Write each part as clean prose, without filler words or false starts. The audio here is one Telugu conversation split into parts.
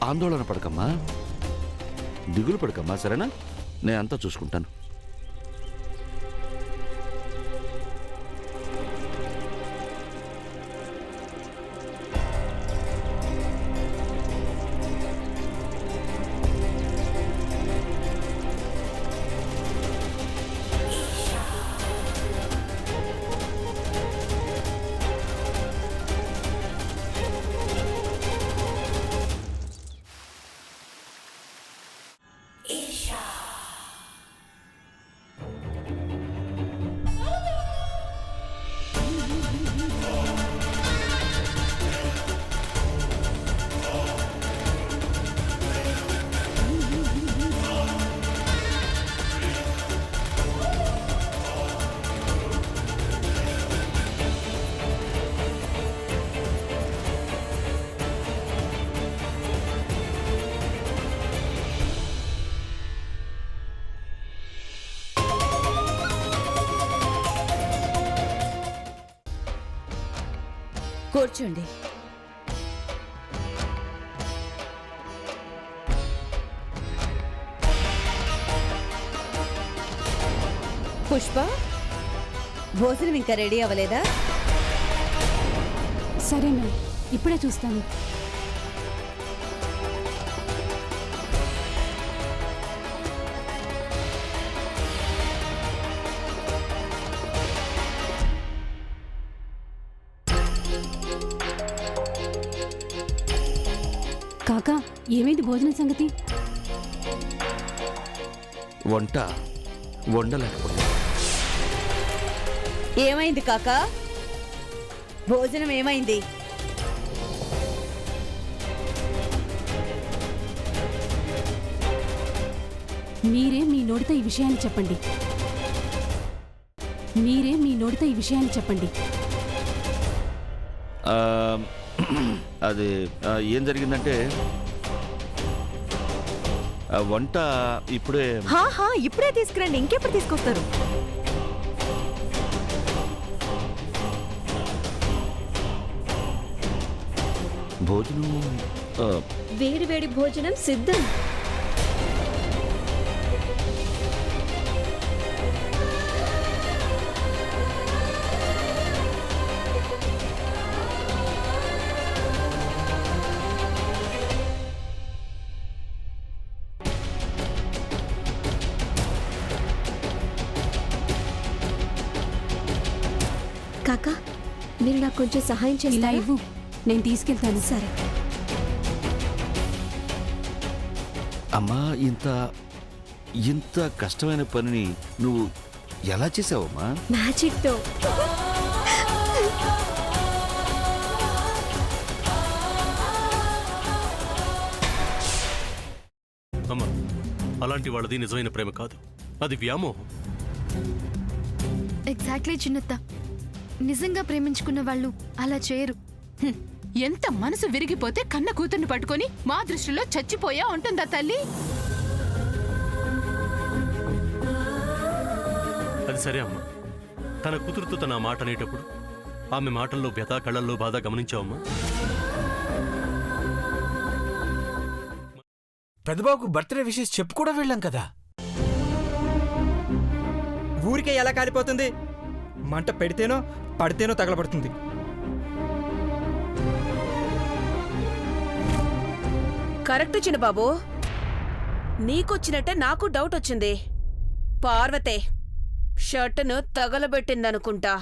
ఆందోళన పడకమ్మా, దిగులు పడకమ్మా, సరేనా? నేను అంతా చూసుకుంటాను. కూర్చోండి. పుష్ప, భోజనం ఇంకా రెడీ అవ్వలేదా? సరే మ్యామ్, ఇప్పుడే చూస్తాను. కాకా, ఏమైంది భోజనం సంగతి? వంట వండలేకపోతే ఏమైంది కాకా? భోజనం ఏమైంది? మీరే మీ నోటితో ఈ విషయాన్ని చెప్పండి. మీరే మీ నోటితో ఈ విషయాన్ని చెప్పండి. అది ఏం జరిగిందంటే వంట ఇప్పుడే ఇప్పుడే తీసుకురండి, ఇంకెప్పుడు తీసుకొస్తారు? భోజనం వేడి వేడి భోజనం సిద్ధం. కాకా, మీరు నాకు కొంచెం సహాయం ఇలా చేస్తారా? ఇవ్వు, నేను తీసుకెళ్తాను. సరే. అమ్మా, ఇంత కష్టమైన పనిని నువ్వు ఎలా చేసావమ్మా? మ్యాజిక్ తో. అమ్మా, అలాంటి వాళ్ళది నిజమైన ప్రేమ కాదు, అది వ్యామోహం. ఎగ్జాక్ట్లీ చిన్నత్త, నిజంగా ప్రేమించుకున్న వాళ్ళు అలా చేయరు. ఎంత మనసు విరిగిపోతే కన్న కూతుర్ని పట్టుకొని మా దృష్టిలో చచ్చిపోయా ఉంటుందా తల్లి? అది సరే అమ్మా, తన కూతురుతో తన మాట అనేటప్పుడు ఆమె మాటల్లో వ్యథ, కళ్ళల్లో బాధ గమనించావమ్మా? పెద్దబాబుకు బర్త్డే విషెస్ చెప్పు కూడా వెళ్ళాం కదా. ఊరికే ఎలా కాలిపోతుంది? మంట పెడితేనో పడితేనో తగలబడుతుంది. కరెక్ట్ చిన్నబాబు, నీకొచ్చినట్టే నాకు డౌట్ వచ్చింది. పార్వతే షర్టును తగలబెట్టిందనుకుంటా.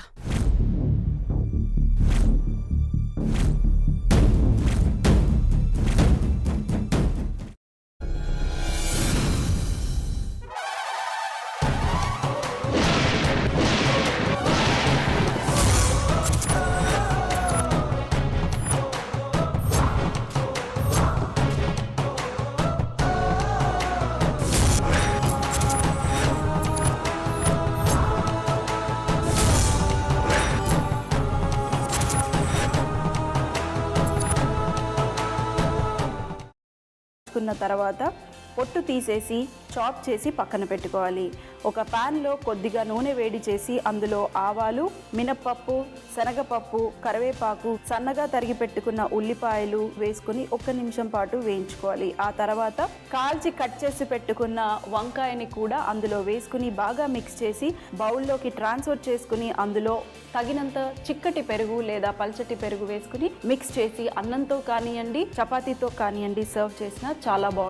తర్వాత పొట్టు తీసేసి చాప్ చేసి పక్కన పెట్టుకోవాలి. ఒక ప్యాన్లో కొద్దిగా నూనె వేడి చేసి అందులో ఆవాలు, మినప్పప్పు, శనగపప్పు, కరివేపాకు, సన్నగా తరిగి పెట్టుకున్న ఉల్లిపాయలు వేసుకుని 1 నిమిషం పాటు వేయించుకోవాలి. ఆ తర్వాత కాల్చి కట్ చేసి పెట్టుకున్న వంకాయని కూడా అందులో వేసుకుని బాగా మిక్స్ చేసి బౌల్లోకి ట్రాన్స్ఫర్ చేసుకుని అందులో తగినంత చిక్కటి పెరుగు లేదా పల్చటి పెరుగు వేసుకుని మిక్స్ చేసి అన్నంతో కానివ్వండి, చపాతీతో కానివ్వండి సర్వ్ చేసినా చాలా బాగుంటుంది.